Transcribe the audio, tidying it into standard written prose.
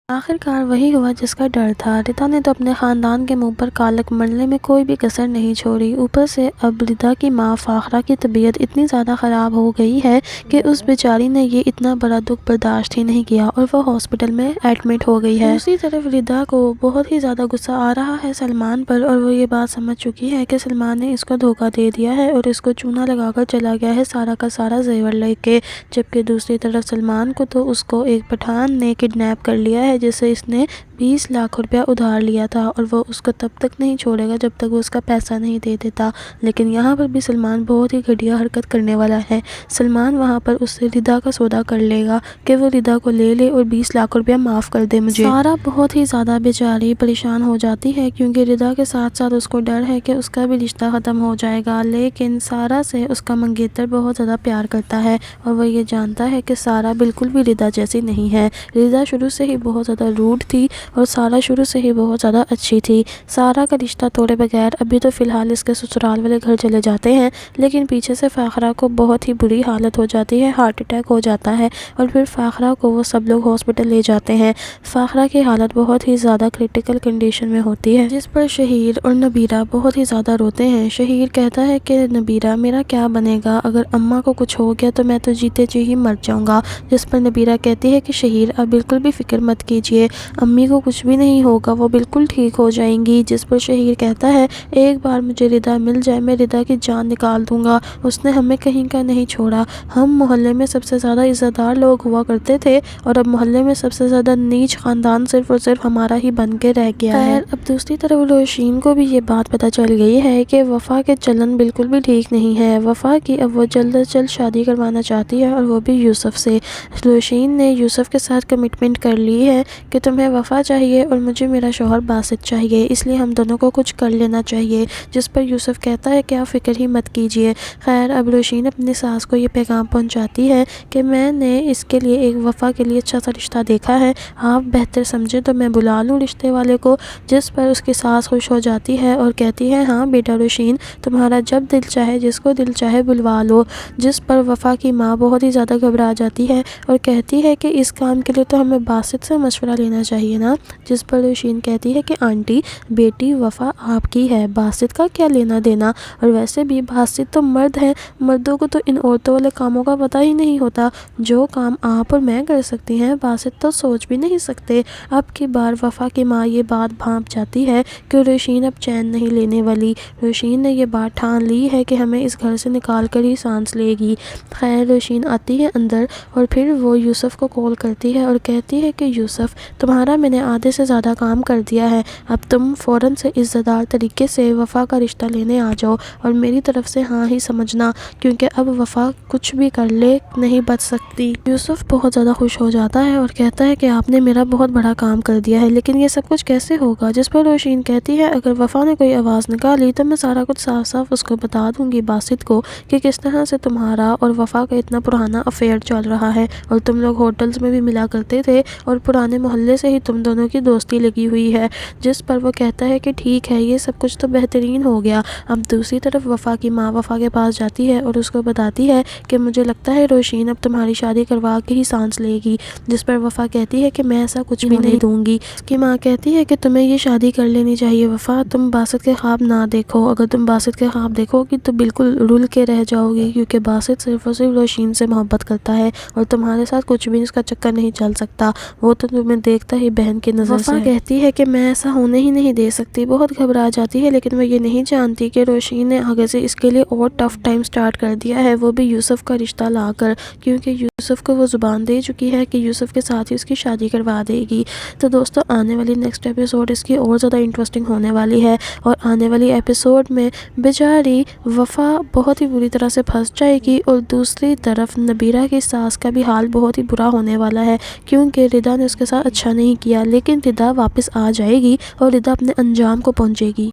آخر کار وہی ہوا جس کا ڈر تھا۔ ردا نے تو اپنے خاندان کے منہ پر کالک مرنے میں کوئی بھی کسر نہیں چھوڑی۔ اوپر سے اب ردا کی ماں فاخرہ کی طبیعت اتنی زیادہ خراب ہو گئی ہے کہ اس بیچاری نے یہ اتنا بڑا دکھ برداشت ہی نہیں کیا اور وہ ہاسپٹل میں ایڈمٹ ہو گئی ہے۔ دوسری طرف ردا کو بہت ہی زیادہ غصہ آ رہا ہے سلمان پر، اور وہ یہ بات سمجھ چکی ہے کہ سلمان نے اس کو دھوکہ دے دیا ہے اور اس کو چونا لگا کر چلا گیا ہے سارا کا سارا زیور لے کے۔ جبکہ دوسری طرف سلمان کو تو اس کو ایک پٹھان نے کڈنیپ کر لیا ہے جس سے اس نے 20 لاکھ روپیہ ادھار لیا تھا، اور وہ اس کو تب تک نہیں چھوڑے گا جب تک وہ اس کا پیسہ نہیں دے دیتا۔ لیکن یہاں پر بھی سلمان بہت ہی گھٹیا حرکت کرنے والا ہے۔ سلمان وہاں پر اس سے ردا کا سودا کر لے گا کہ وہ ردا کو لے لے اور 20 لاکھ روپیہ معاف کر دے مجھے۔ سارا بہت ہی زیادہ بیچاری پریشان ہو جاتی ہے کیونکہ ردا کے ساتھ ساتھ اس کو ڈر ہے کہ اس کا بھی رشتہ ختم ہو جائے گا، لیکن سارا سے اس کا منگیتر بہت زیادہ پیار کرتا ہے اور وہ یہ جانتا ہے کہ سارا بالکل بھی ردا جیسی نہیں ہے۔ ردا شروع سے ہی بہت زیادہ روڈ تھی اور سارا شروع سے ہی بہت زیادہ اچھی تھی۔ سارا کا رشتہ توڑے بغیر ابھی تو فی الحال اس کے سسرال والے گھر چلے جاتے ہیں، لیکن پیچھے سے فاخرہ کو بہت ہی بری حالت ہو جاتی ہے، ہارٹ اٹیک ہو جاتا ہے اور پھر فاخرہ کو وہ سب لوگ ہاسپٹل لے جاتے ہیں۔ فاخرہ کی حالت بہت ہی زیادہ کریٹیکل کنڈیشن میں ہوتی ہے جس پر شہیر اور نبیرہ بہت ہی زیادہ روتے ہیں۔ شہیر کہتا ہے کہ نبیرہ میرا کیا بنے گا، اگر اماں کو کچھ ہو گیا تو میں تو جیتے جی ہی مر جاؤں گا، جس پر نبیرہ کہتی ہے کہ شہیر آپ بالکل بھی فکر مت کیجیے، امی کو کچھ بھی نہیں ہوگا، وہ بالکل ٹھیک ہو جائیں گی۔ جس پر شہیر کہتا ہے ایک بار مجھے ردا مل جائے میں ردا کی جان نکال دوں گا، اس نے ہمیں کہیں کا نہیں چھوڑا، ہم محلے میں سب سے زیادہ عزت دار لوگ ہوا کرتے تھے اور اب محلے میں سب سے زیادہ نیچ خاندان صرف اور صرف ہمارا ہی بن کے رہ گیا ہے۔ اب دوسری طرف روشین کو بھی یہ بات پتہ چل گئی ہے کہ وفا کے چلن بالکل بھی ٹھیک نہیں ہے۔ وفا کی اب وہ جلد از جلد شادی کروانا چاہتی ہے اور وہ بھی یوسف سے۔ روشین نے یوسف کے ساتھ کمٹمنٹ کر لی ہے کہ تمہیں وفا چاہیے اور مجھے میرا شوہر باسط چاہیے، اس لیے ہم دونوں کو کچھ کر لینا چاہیے۔ جس پر یوسف کہتا ہے کہ آپ فکر ہی مت کیجیے۔ خیر اب روشین اپنی ساس کو یہ پیغام پہنچاتی ہے کہ میں نے اس کے لیے ایک وفا کے لیے اچھا سا رشتہ دیکھا ہے، آپ بہتر سمجھیں تو میں بلا لوں رشتے والے کو۔ جس پر اس کی ساس خوش ہو جاتی ہے اور کہتی ہے ہاں بیٹا روشین، تمہارا جب دل چاہے جس کو دل چاہے بلوا لو۔ جس پر وفا کی ماں بہت ہی زیادہ گھبرا جاتی ہے اور کہتی ہے کہ اس کام کے لیے تو ہمیں باسط سے مشورہ لینا چاہیے نا۔ جس پر روشین کہتی ہے کہ آنٹی بیٹی وفا آپ کی ہے، باسط کا کیا لینا دینا، اور ویسے بھی باسط تو مرد ہے، مردوں کو تو ان عورتوں والے کاموں کا پتہ ہی نہیں ہوتا، جو کام آپ اور میں کر سکتی ہیں باسط تو سوچ بھی نہیں سکتے۔ اب کی بار وفا کی ماں یہ بات بھانپ جاتی ہے کہ روشین اب چین نہیں لینے والی، روشین نے یہ بات ٹھان لی ہے کہ ہمیں اس گھر سے نکال کر ہی سانس لے گی۔ خیر روشین آتی ہے اندر اور پھر وہ یوسف کو کال کرتی ہے اور کہتی ہے کہ یوسف تمہارا میں نے آدھے سے زیادہ کام کر دیا ہے، اب تم فوراً سے عزت دار طریقے سے وفا کا رشتہ لینے آ جاؤ اور میری طرف سے ہاں ہی سمجھنا، کیونکہ اب وفا کچھ بھی کر لے نہیں بچ سکتی۔ یوسف بہت زیادہ خوش ہو جاتا ہے اور کہتا ہے کہ آپ نے میرا بہت بڑا کام کر دیا ہے، لیکن یہ سب کچھ کیسے ہوگا؟ جس پر روشین کہتی ہے اگر وفا نے کوئی آواز نکالی تو میں سارا کچھ صاف صاف اس کو بتا دوں گی باسط کو کہ کس طرح سے تمہارا اور وفا کا اتنا پرانا افیئر چل رہا ہے اور تم لوگ ہوٹلز میں بھی ملا کرتے تھے اور پرانے محلے سے ہی تم دونوں کی دوستی لگی ہوئی ہے۔ جس پر وہ کہتا ہے کہ ٹھیک ہے یہ سب کچھ تو بہترین ہو گیا۔ اب دوسری طرف وفا کی ماں وفا کے پاس جاتی ہے اور اس کو بتاتی ہے کہ مجھے لگتا ہے روشین اب تمہاری شادی کروا کے ہی سانس لے گی۔ جس پر وفا کہتی ہے کہ میں ایسا کچھ بھی نہیں دوں گی۔ اس کی ماں کہتی ہے کہ تمہیں یہ شادی کر لینی چاہیے وفا، تم باسط کے خواب نہ دیکھو، اگر تم باسط کے خواب دیکھو گی تو بالکل رول کے رہ جاؤ گی، کیونکہ باسط صرف اور صرف روشین سے محبت کرتا ہے اور تمہارے ساتھ کچھ بھی اس کا چکر نہیں چل سکتا، وہ تو تمہیں دیکھتا ہی بہن کی نظر سے۔ وفا کہتی ہے کہ میں ایسا ہونے ہی نہیں دے سکتی، بہت گھبرا جاتی ہے، لیکن وہ یہ نہیں جانتی کہ روشین نے آگے سے اس کے لیے اور ٹف ٹائم سٹارٹ کر دیا ہے، وہ بھی یوسف کا رشتہ لا کر، کیونکہ یوسف کو وہ زبان دے چکی ہے کہ یوسف کے ساتھ ہی اس کی شادی کروا دے گی۔ تو دوستو آنے والی نیکسٹ ایپیسوڈ اس کی اور زیادہ انٹرسٹنگ ہونے والی ہے اور آنے والی ایپیسوڈ میں بیچاری وفا بہت ہی بری طرح سے پھنس جائے گی اور دوسری طرف نبیرہ کی ساس کا بھی حال بہت ہی برا ہونے والا ہے، کیونکہ ردا نے اس کے ساتھ اچھا نہیں کیا، لیکن ردا واپس آ جائے گی اور ردا اپنے انجام کو پہنچے گی۔